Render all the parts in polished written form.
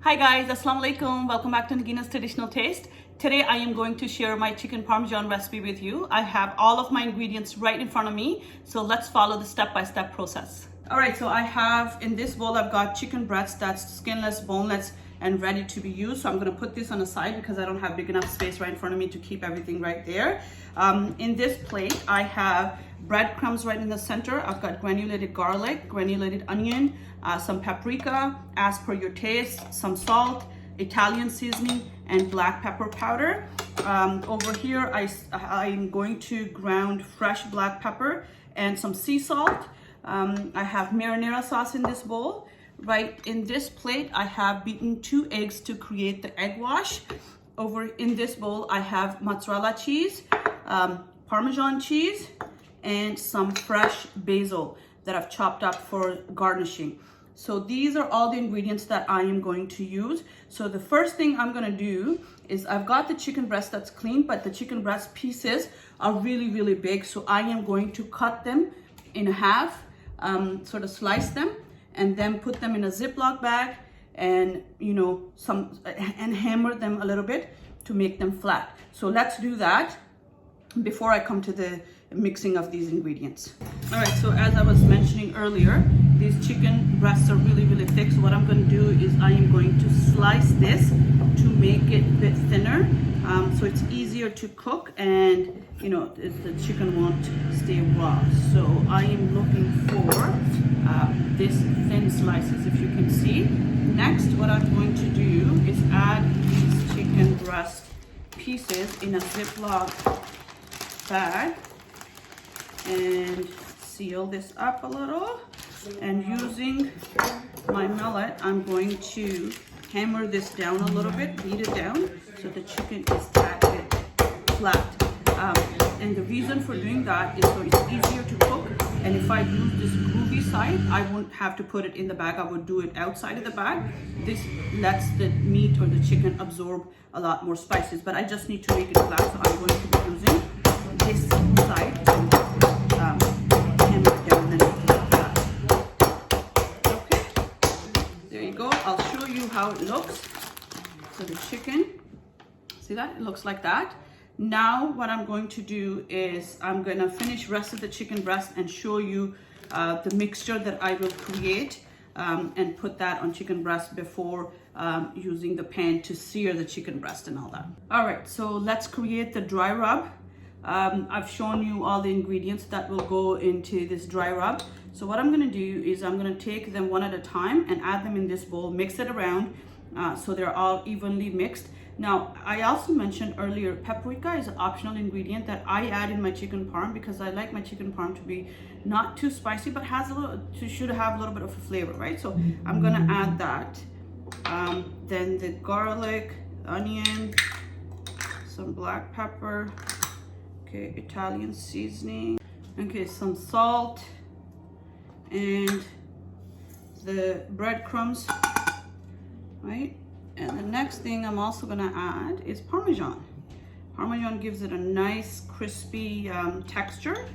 Hi guys, Assalamu alaikum. Welcome back to Nagina's Traditional Taste. Today I am going to share my chicken parmesan recipe with you. I have all of my ingredients right in front of me, so let's follow the step-by-step process. All right, so I have in this bowl, I've got chicken breasts that's skinless, boneless, and ready to be used. So I'm gonna put this on the side because I don't have big enough space right in front of me to keep everything right there. In this plate, I have breadcrumbs right in the center. I've got granulated garlic, granulated onion, some paprika, as per your taste, some salt, Italian seasoning, and black pepper powder. Over here, I'm going to ground fresh black pepper and some sea salt. I have marinara sauce in this bowl. Right in this plate, I have beaten 2 eggs to create the egg wash. Over in this bowl, I have mozzarella cheese, Parmesan cheese, and some fresh basil that I've chopped up for garnishing. So these are all the ingredients that I am going to use. So the first thing I'm gonna do is I've got the chicken breast that's clean, but the chicken breast pieces are really, really big. So I am going to cut them in half, sort of slice them, and then put them in a Ziploc bag and and hammer them a little bit to make them flat. So let's do that before I come to the mixing of these ingredients. All right, so as I was mentioning earlier, these chicken breasts are really, really thick. So what I'm going to do is I am going to slice this to make it a bit thinner, so it's easier to cook and the chicken won't stay raw. So I am looking for this thin slices, if you can see. Next, what I'm going to do is add these chicken breast pieces in a Ziploc bag and seal this up a little. And using my mallet, I'm going to hammer this down a little bit, beat it down so the chicken is that bit flat. And the reason for doing that is so it's easier to cook. And if I use this groovy side, I won't have to put it in the bag. I would do it outside of the bag. This lets the meat or the chicken absorb a lot more spices. But I just need to make it flat, so I'm going to be using this side to hammer it down and make it flat. Okay, there you go. I'll show you how it looks. So the chicken, see that? It looks like that. Now what I'm going to do is I'm gonna finish rest of the chicken breast and show you the mixture that I will create and put that on chicken breast before using the pan to sear the chicken breast and all that. All right, so let's create the dry rub. I've shown you all the ingredients that will go into this dry rub. So what I'm gonna do is I'm gonna take them one at a time and add them in this bowl, mix it around so they're all evenly mixed. Now, I also mentioned earlier, paprika is an optional ingredient that I add in my chicken parm because I like my chicken parm to be not too spicy, but has should have a little bit of a flavor, right? So I'm gonna add that. Then the garlic, onion, some black pepper, okay, Italian seasoning, okay, some salt, and the breadcrumbs, right? And the next thing I'm also gonna add is Parmesan. Parmesan gives it a nice crispy texture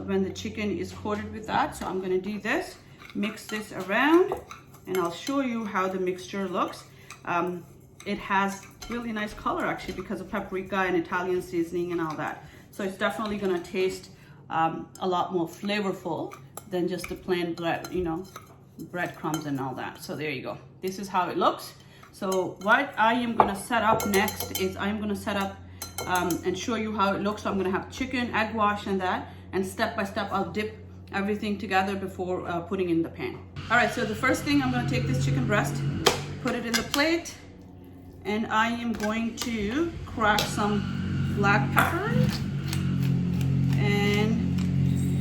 when the chicken is coated with that. So I'm gonna do this, mix this around, and I'll show you how the mixture looks. It has really nice color actually because of paprika and Italian seasoning and all that. So it's definitely gonna taste a lot more flavorful than just the plain breadcrumbs and all that. So there you go. This is how it looks. So what I am gonna set up next is I'm gonna set up and show you how it looks. So I'm gonna have chicken, egg wash and that, and step by step I'll dip everything together before putting in the pan. All right, so the first thing I'm gonna take this chicken breast, put it in the plate, and I am going to crack some black pepper and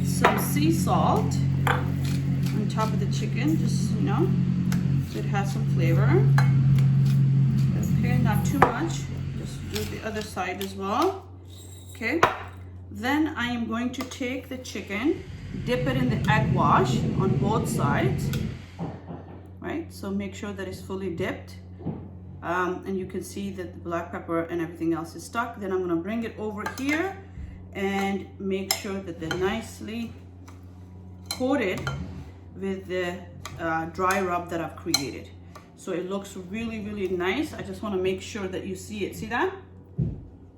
some sea salt on top of the chicken, just so it has some flavor. Okay, not too much. Just do the other side as well. Okay. Then I am going to take the chicken, dip it in the egg wash on both sides. Right. So make sure that it's fully dipped, and you can see that the black pepper and everything else is stuck. Then I'm going to bring it over here and make sure that they're nicely coated with the dry rub that I've created. So it looks really, really nice. I just want to make sure that you see it. See that?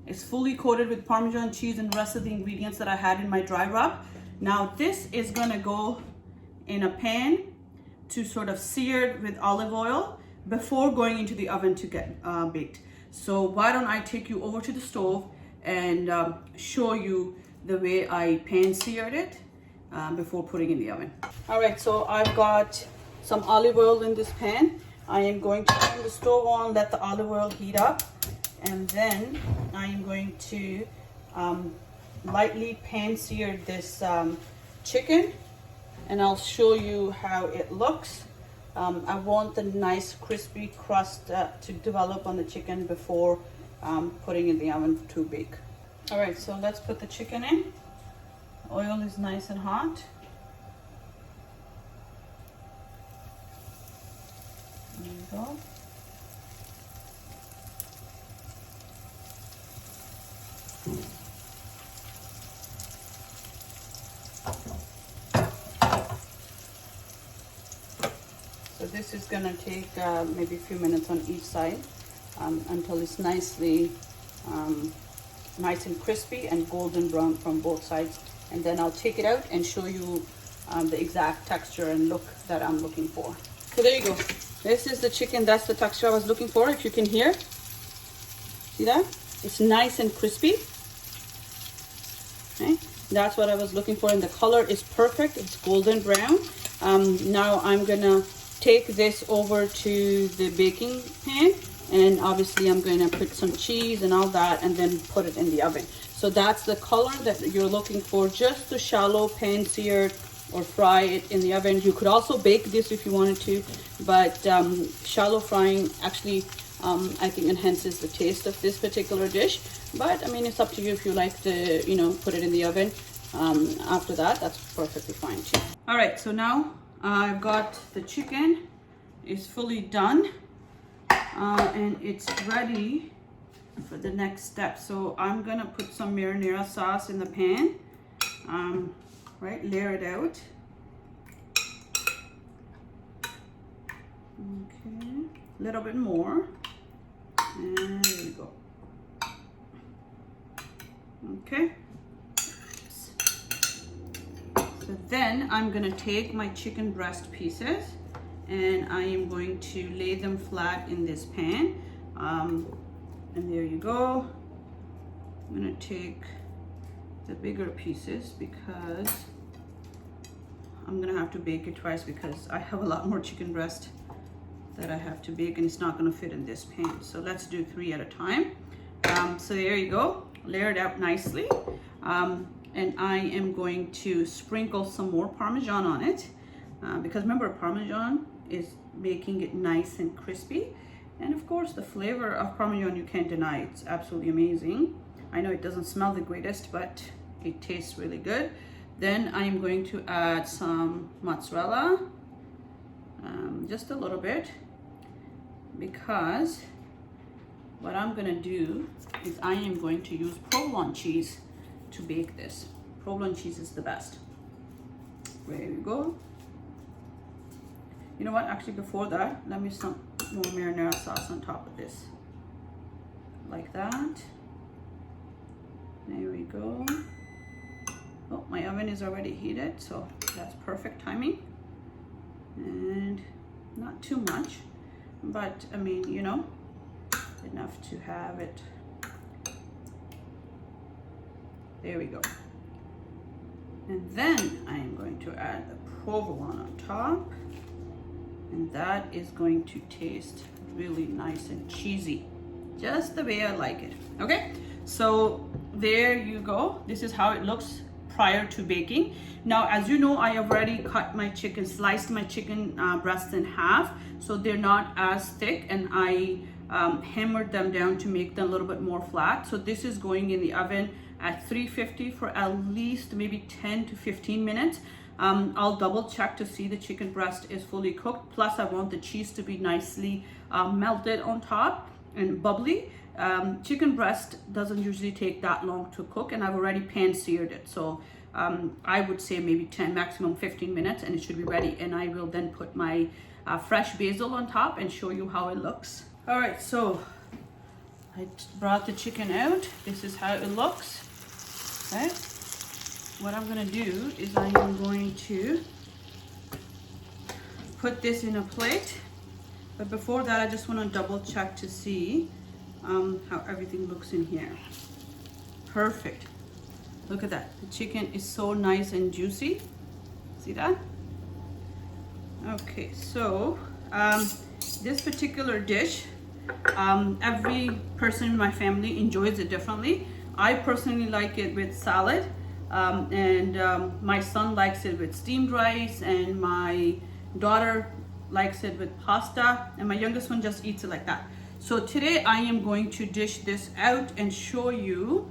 It's fully coated with Parmesan cheese and the rest of the ingredients that I had in my dry rub. Now this is gonna go in a pan to sort of seared with olive oil before going into the oven to get baked. So why don't I take you over to the stove and show you the way I pan seared it before putting in the oven. All right, so I've got some olive oil in this pan. I am going to turn the stove on, let the olive oil heat up, and then I am going to lightly pan sear this chicken, and I'll show you how it looks. I want the nice crispy crust to develop on the chicken before putting in the oven to bake. All right, so let's put the chicken in. Oil is nice and hot. There you go. So this is gonna take maybe a few minutes on each side until it's nice and crispy and golden brown from both sides. And then I'll take it out and show you the exact texture and look that I'm looking for. So there you go. This is the chicken. That's the texture I was looking for, if you can hear. See that? It's nice and crispy. Okay, that's what I was looking for, and the color is perfect. It's golden brown. Now I'm gonna take this over to the baking pan, and obviously I'm gonna put some cheese and all that and then put it in the oven. So that's the color that you're looking for, just to shallow pan sear or fry it in the oven. You could also bake this if you wanted to, but shallow frying actually I think enhances the taste of this particular dish. But I mean, it's up to you. If you like to, put it in the oven after that, that's perfectly fine too. All right, so now I've got the chicken is fully done and it's ready for the next step. So I'm gonna put some marinara sauce in the pan, right, layer it out. Okay, a little bit more, and there we go. Okay, so then I'm gonna take my chicken breast pieces and I am going to lay them flat in this pan, and there you go. I'm gonna take the bigger pieces because I'm gonna have to bake it twice, because I have a lot more chicken breast that I have to bake and it's not gonna fit in this pan. So let's do 3 at a time. So there you go, layer it out nicely. And I am going to sprinkle some more Parmesan on it, because remember, Parmesan is making it nice and crispy. And of course, the flavor of Parmesan, you can't deny, it's absolutely amazing. I know it doesn't smell the greatest, but it tastes really good. Then I am going to add some mozzarella, just a little bit, because what I'm gonna do is I am going to use provolone cheese to bake this. Provolone cheese is the best. There you go. You know what, actually before that, let me some more marinara sauce on top of this. Like that. There we go. Oh, my oven is already heated, so that's perfect timing. And not too much, but I mean, enough to have it. There we go. And then I am going to add the provolone on top, and that is going to taste really nice and cheesy, just the way I like it. Okay, so there you go. This is how it looks prior to baking. Now, as you know, I have already cut my chicken, sliced my chicken breasts in half, so they're not as thick, and I hammered them down to make them a little bit more flat. So this is going in the oven at 350 for at least maybe 10 to 15 minutes. I'll double check to see the chicken breast is fully cooked. Plus, I want the cheese to be nicely melted on top and bubbly. Chicken breast doesn't usually take that long to cook, and I've already pan seared it. So I would say maybe 10, maximum 15 minutes, and it should be ready. And I will then put my fresh basil on top and show you how it looks. All right, so I brought the chicken out. This is how it looks. Okay. What I'm gonna do is I am going to put this in a plate. But before that, I just want to double check to see how everything looks in here. Perfect. Look at that. The chicken is so nice and juicy. See that? Okay, so this particular dish, every person in my family enjoys it differently. I personally like it with salad, and my son likes it with steamed rice, and my daughter likes it with pasta, and my youngest one just eats it like that. So today I am going to dish this out and show you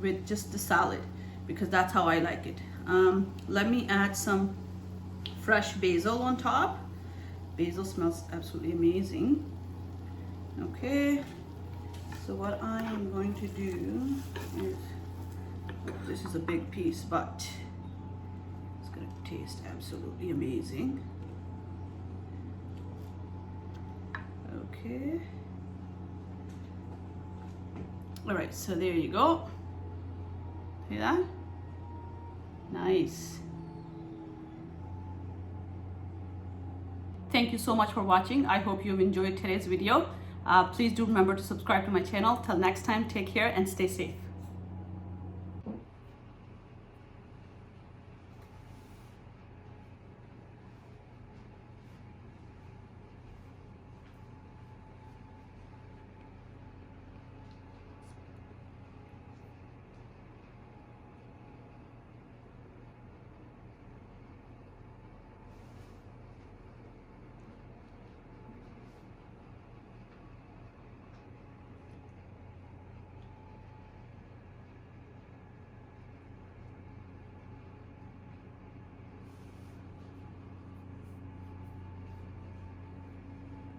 with just the salad, because that's how I like it. Let me add some fresh basil on top. Basil smells absolutely amazing. Okay, so what I am going to do is, this is a big piece, but it's gonna taste absolutely amazing. Okay. All right, so there you go. See that? Nice. Thank you so much for watching. I hope you've enjoyed today's video. Please do remember to subscribe to my channel. Till next time, take care and stay safe.